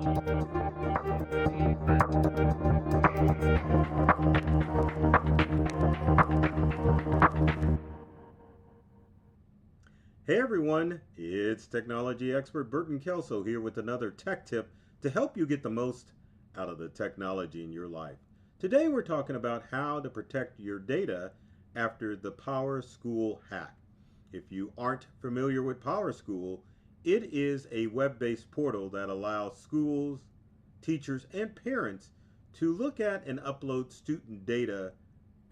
Hey everyone, it's technology expert Burton Kelso here with another tech tip to help you get the most out of the technology in your life. Today we're talking about how to protect your data after the PowerSchool hack. If you aren't familiar with PowerSchool, it is a web-based portal that allows schools, teachers, and parents to look at and upload student data,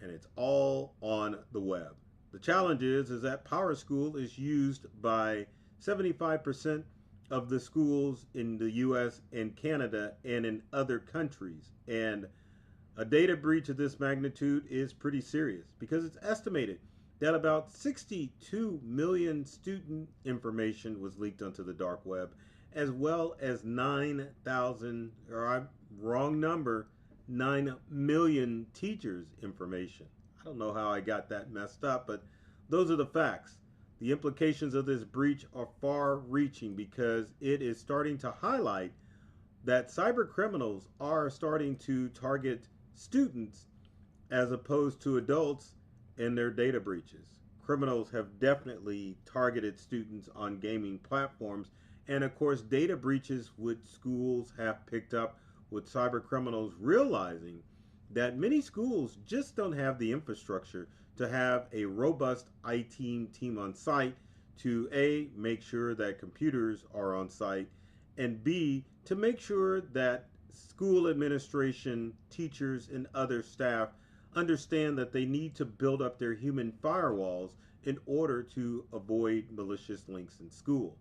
and it's all on the web. The challenge is that PowerSchool is used by 75% of the schools in the US and Canada and in other countries. And a data breach of this magnitude is pretty serious because it's estimated that about 62 million student information was leaked onto the dark web, as well as 9,000, wrong number, 9 million teachers' information. I don't know how I got that messed up, but those are the facts. The implications of this breach are far reaching because it is starting to highlight that cyber criminals are starting to target students as opposed to adults in their data breaches. Criminals have definitely targeted students on gaming platforms, and of course data breaches which schools have picked up with cyber criminals realizing that many schools just don't have the infrastructure to have a robust IT team on site to A, make sure that computers are on site, and B, to make sure that school administration, teachers, and other staff understand that they need to build up their human firewalls in order to avoid malicious links in school.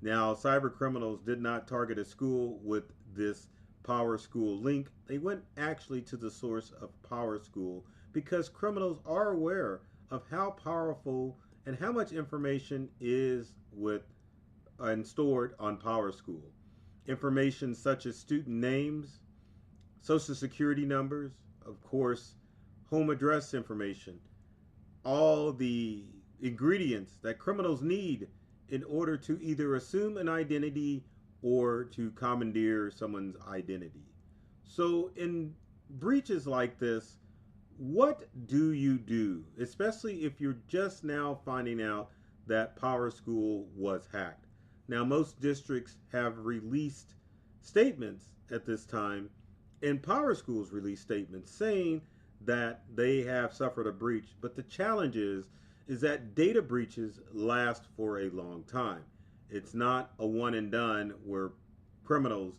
Now, cyber criminals did not target a school with this PowerSchool link. They went actually to the source of PowerSchool because criminals are aware of how powerful and how much information is with and stored on PowerSchool. Information such as student names, social security numbers, of course, home address information, all the ingredients that criminals need in order to either assume an identity or to commandeer someone's identity. So in breaches like this, what do you do, especially if you're just now finding out that PowerSchool was hacked? Now, most districts have released statements at this time, and PowerSchool's released statements saying that they have suffered a breach. But the challenge is that data breaches last for a long time. It's not a one and done where criminals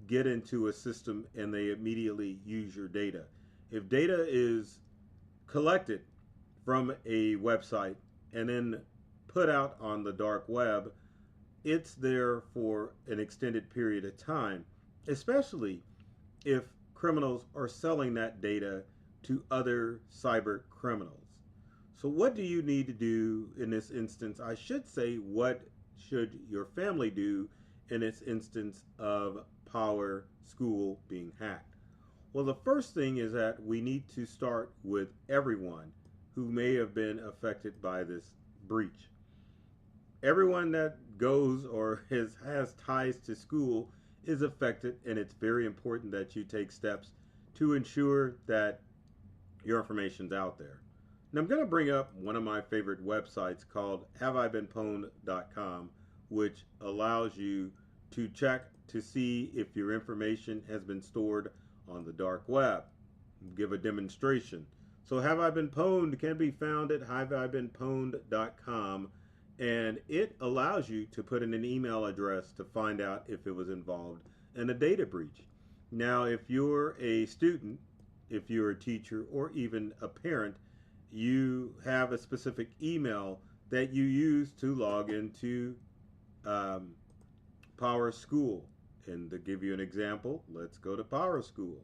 get into a system and they immediately use your data. If data is collected from a website and then put out on the dark web, it's there for an extended period of time, especially if criminals are selling that data to other cyber criminals. So what do you need to do in this instance? I should say, what should your family do in this instance of PowerSchool being hacked? Well, the first thing is that we need to start with everyone who may have been affected by this breach. Everyone that goes or has ties to school is affected, and it's very important that you take steps to ensure that your information's out there. Now I'm going to bring up one of my favorite websites called haveibeenpwned.com, which allows you to check to see if your information has been stored on the dark web. Give a demonstration. So Have I Been Pwned can be found at haveibeenpwned.com, and it allows you to put in an email address to find out if it was involved in a data breach. Now, if you're a student, if you're a teacher, or even a parent, you have a specific email that you use to log into PowerSchool. And to give you an example, let's go to PowerSchool.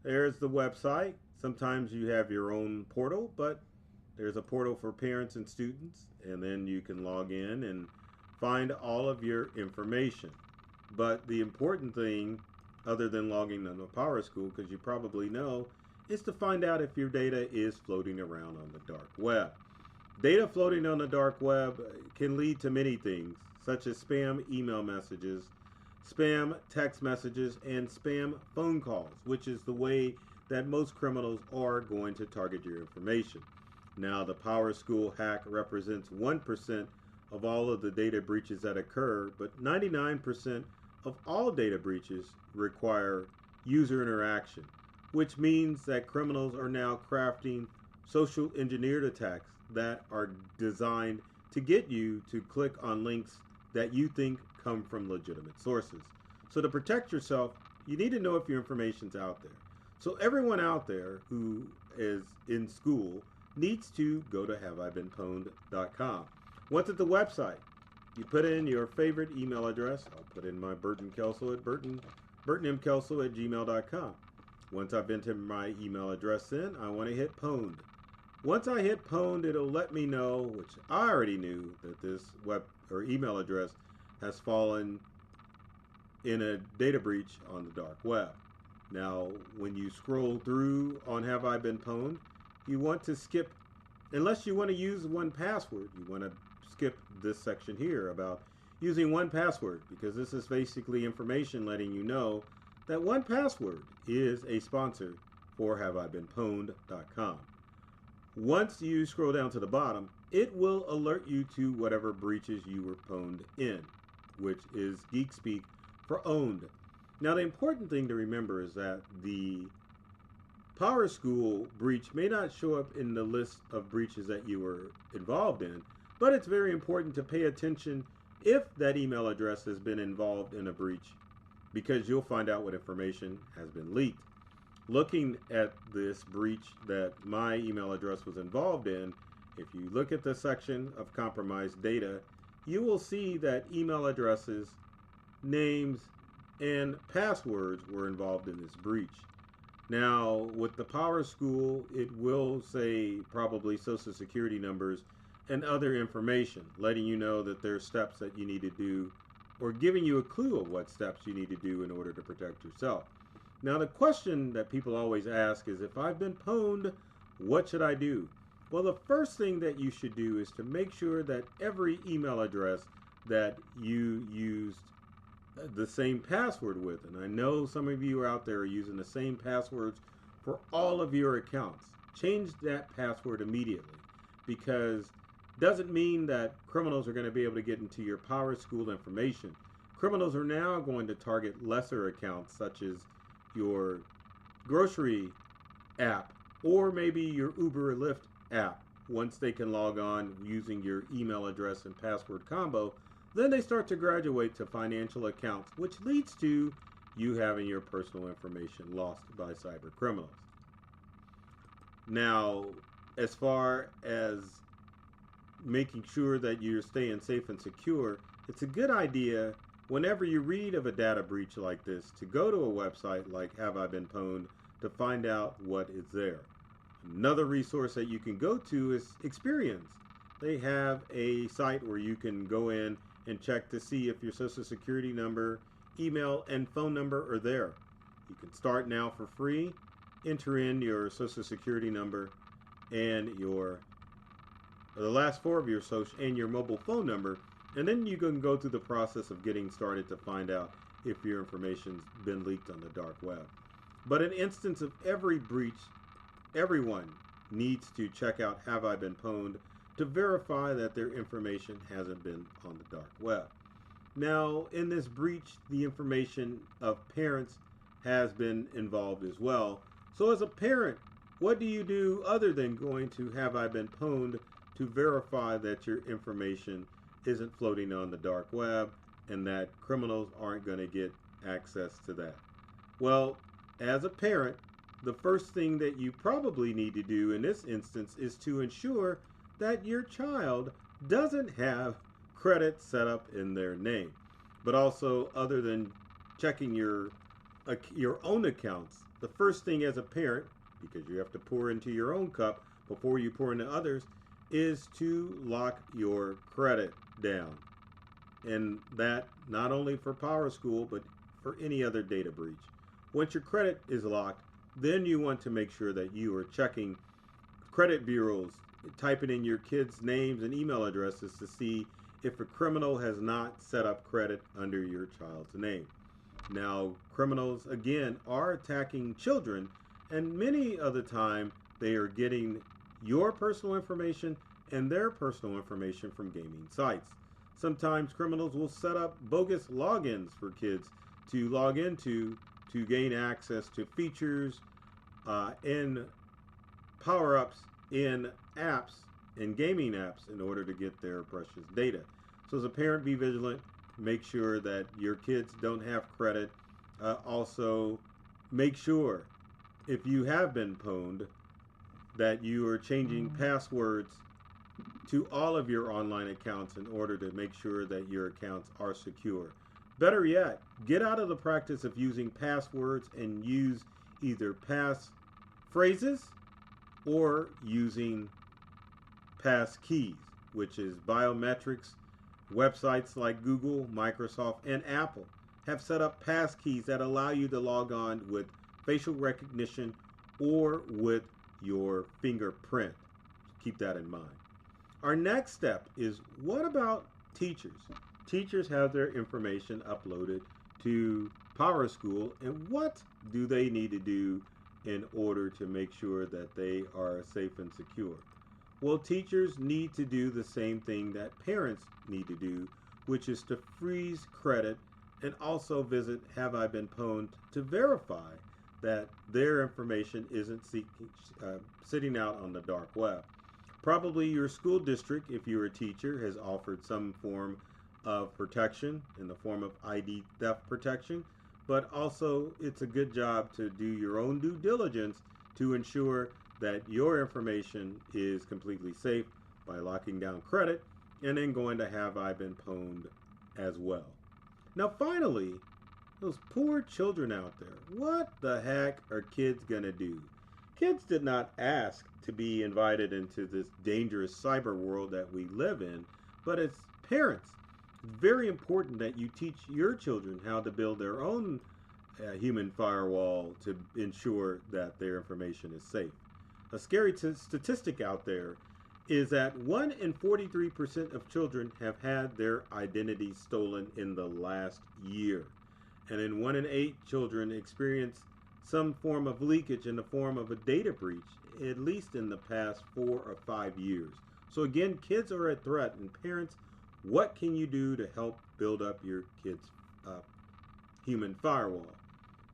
There's the website. Sometimes you have your own portal, but there's a portal for parents and students, and then you can log in and find all of your information. But the important thing, other than logging on the PowerSchool, because you probably know, is to find out if your data is floating around on the dark web. Data floating on the dark web can lead to many things, such as spam email messages, spam text messages, and spam phone calls, which is the way that most criminals are going to target your information. Now, the PowerSchool hack represents 1% of all of the data breaches that occur, but 99% of all data breaches require user interaction, which means that criminals are now crafting social engineered attacks that are designed to get you to click on links that you think come from legitimate sources. So to protect yourself, you need to know if your information's out there. So everyone out there who is in school needs to go to haveibeenpwned.com. Once at the website, you put in your favorite email address. I'll put in my Burton Kelso at burtonmkelso@gmail.com. Once I've entered my email address in, I want to hit pwned. Once I hit pwned, it'll let me know, which I already knew, that this web or email address has fallen in a data breach on the dark web. Now, when you scroll through on Have I Been Pwned, you want to skip, unless you want to use 1Password, you want to skip this section here about using 1Password, because this is basically information letting you know that 1Password is a sponsor for haveibeenpwned.com. Once you scroll down to the bottom, it will alert you to whatever breaches you were pwned in, which is geek speak for owned. Now, the important thing to remember is that the PowerSchool breach may not show up in the list of breaches that you were involved in, but it's very important to pay attention if that email address has been involved in a breach, because you'll find out what information has been leaked. Looking at this breach that my email address was involved in, if you look at the section of compromised data, you will see that email addresses, names, and passwords were involved in this breach. Now, with the PowerSchool, it will say probably social security numbers and other information, letting you know that there are steps that you need to do, or giving you a clue of what steps you need to do in order to protect yourself. Now, the question that people always ask is, if I've been pwned, what should I do? Well, the first thing that you should do is to make sure that every email address that you used the same password with, and I know some of you out there are using the same passwords for all of your accounts, change that password immediately, because it doesn't mean that criminals are going to be able to get into your PowerSchool information. Criminals are now going to target lesser accounts, such as your grocery app or maybe your Uber or Lyft app. Once they can log on using your email address and password combo, then they start to graduate to financial accounts, which leads to you having your personal information lost by cyber criminals. Now, as far as making sure that you're staying safe and secure, it's a good idea whenever you read of a data breach like this to go to a website like Have I Been Pwned to find out what is there. Another resource that you can go to is Experience. They have a site where you can go in and check to see if your social security number, email, and phone number are there. You can start now for free, enter in your social security number and the last four of your social and your mobile phone number, and then you can go through the process of getting started to find out if your information's been leaked on the dark web. But in instance of every breach, everyone needs to check out Have I Been Pwned to verify that their information hasn't been on the dark web. Now, in this breach, the information of parents has been involved as well. So as a parent, what do you do other than going to Have I Been Pwned to verify that your information isn't floating on the dark web and that criminals aren't going to get access to that? Well, as a parent, the first thing that you probably need to do in this instance is to ensure that your child doesn't have credit set up in their name. But also, other than checking your own accounts, the first thing as a parent, because you have to pour into your own cup before you pour into others, is to lock your credit down. And that not only for PowerSchool, but for any other data breach. Once your credit is locked, then you want to make sure that you are checking credit bureaus, typing in your kids' names and email addresses to see if a criminal has not set up credit under your child's name. Now, criminals, again, are attacking children, and many of the time they are getting your personal information and their personal information from gaming sites. Sometimes criminals will set up bogus logins for kids to log into to gain access to features and power-ups in apps, in gaming apps, in order to get their precious data. So as a parent, be vigilant. Make sure that your kids don't have credit. Also, make sure if you have been pwned that you are changing passwords to all of your online accounts in order to make sure that your accounts are secure. Better yet, get out of the practice of using passwords and use either pass phrases or using pass keys, which is biometrics. Websites like Google, Microsoft, and Apple have set up pass keys that allow you to log on with facial recognition or with your fingerprint. Keep that in mind. Our next step is, what about teachers? Teachers have their information uploaded to PowerSchool, and what do they need to do in order to make sure that they are safe and secure? Well, teachers need to do the same thing that parents need to do, which is to freeze credit and also visit Have I Been Pwned to verify that their information isn't sitting out on the dark web. Probably your school district, if you're a teacher, has offered some form of protection in the form of ID theft protection, but also it's a good job to do your own due diligence to ensure that your information is completely safe by locking down credit and then going to Have I Been Pwned as well. Now finally, those poor children out there, what the heck are kids gonna do? Kids did not ask to be invited into this dangerous cyber world that we live in, but as parents, it's very important that you teach your children how to build their own human firewall to ensure that their information is safe. A scary statistic out there is that 1 in 43% of children have had their identity stolen in the last year. And then 1 in 8 children experience some form of leakage in the form of a data breach, at least in the past 4 or 5 years. So again, kids are a threat, and parents, what can you do to help build up your kids' human firewall?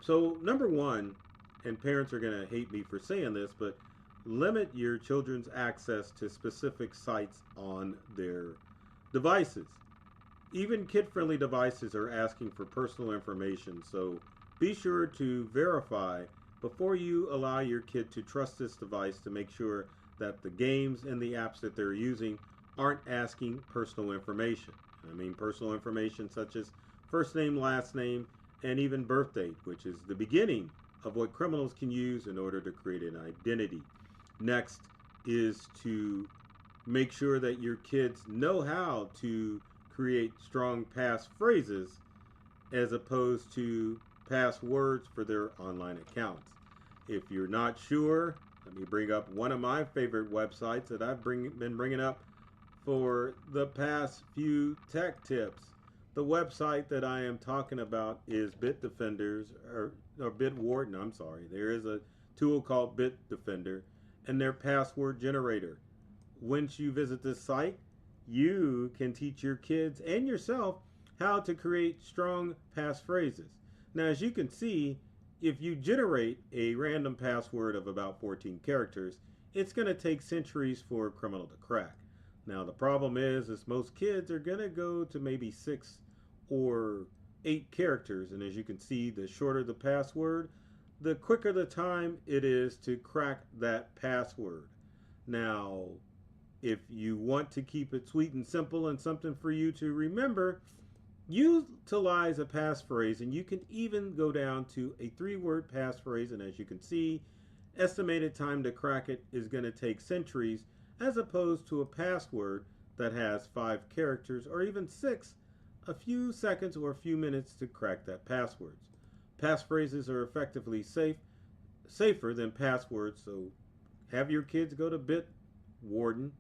So number one, and parents are going to hate me for saying this, but limit your children's access to specific sites on their devices. Even kid-friendly devices are asking for personal information, so be sure to verify before you allow your kid to trust this device to make sure that the games and the apps that they're using aren't asking personal information. I mean personal information such as first name, last name, and even birth date, which is the beginning of what criminals can use in order to create an identity. Next is to make sure that your kids know how to create strong passphrases as opposed to passwords for their online accounts. If you're not sure, let me bring up one of my favorite websites that I've been bringing up for the past few tech tips. The website that I am talking about is Bitdefenders, or Bitwarden, I'm sorry. There is a tool called Bitdefender and their password generator. Once you visit this site, you can teach your kids and yourself how to create strong passphrases. Now, as you can see, if you generate a random password of about 14 characters, it's going to take centuries for a criminal to crack. Now, the problem is most kids are going to go to maybe 6 or 8 characters, and as you can see, the shorter the password, the quicker the time it is to crack that password. Now, if you want to keep it sweet and simple and something for you to remember, utilize a passphrase, and you can even go down to a 3-word passphrase, and as you can see, estimated time to crack it is going to take centuries, as opposed to a password that has 5 characters or even 6, a few seconds or a few minutes to crack that password. Passphrases are effectively safer than passwords, so have your kids go to Bitwarden,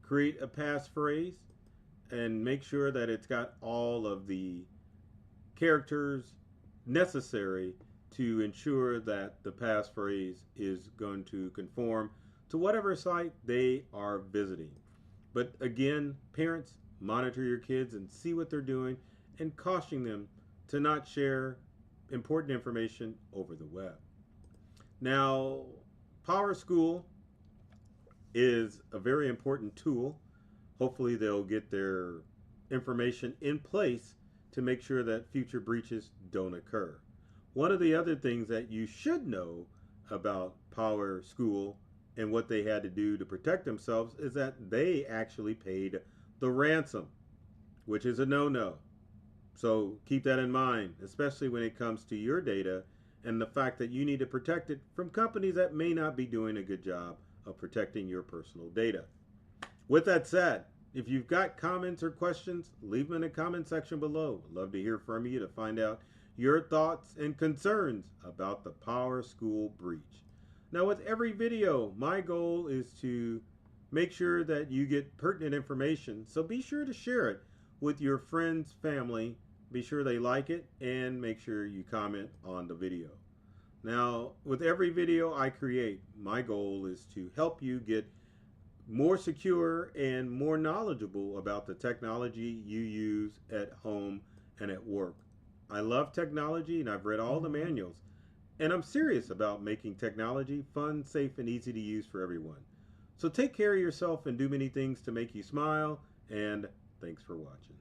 create a passphrase, and make sure that it's got all of the characters necessary to ensure that the passphrase is going to conform to whatever site they are visiting. But again, parents, monitor your kids and see what they're doing and caution them to not share important information over the web. Now, PowerSchool is a very important tool. Hopefully they'll get their information in place to make sure that future breaches don't occur. One of the other things that you should know about PowerSchool and what they had to do to protect themselves is that they actually paid the ransom, which is a no-no. So keep that in mind, especially when it comes to your data and the fact that you need to protect it from companies that may not be doing a good job of protecting your personal data. With that said, if you've got comments or questions, leave them in the comment section below. I'd love to hear from you to find out your thoughts and concerns about the PowerSchool breach. Now, with every video, my goal is to make sure that you get pertinent information, so be sure to share it with your friends, family. Be sure they like it and make sure you comment on the video. Now, with every video I create, my goal is to help you get more secure and more knowledgeable about the technology you use at home and at work. I love technology and I've read all the manuals, and I'm serious about making technology fun, safe, and easy to use for everyone. So take care of yourself and do many things to make you smile, and thanks for watching.